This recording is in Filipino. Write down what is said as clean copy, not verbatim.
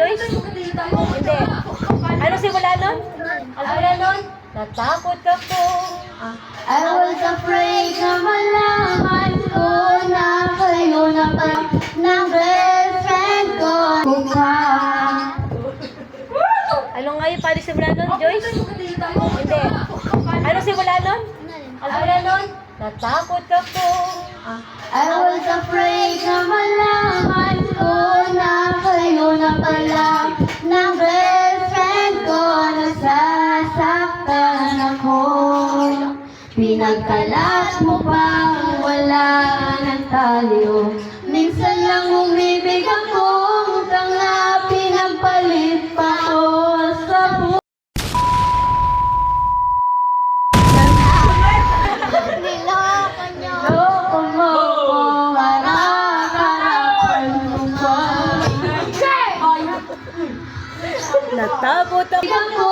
Joyce? Hindi. Ano simula nun? Ano simula nun? Natakot ako. I was afraid na malaman ko na kayo na pa ng best friend ko. Ano nga yung paano simula nun, Joyce? Hindi. Ano simula nun? Ano simula nun? Natakot ako. I was afraid na malaman ko na kayo na pala ng best friend ko. Nasasaktan ako. Pinagkalat mo pang wala ng tayo. Minsan lang umibig akong tanga. Pinagpalit pa ko sa buhay. Niloko niyo. Loko mo ko. Harap-harapan mo pa. Natakot ako. Ako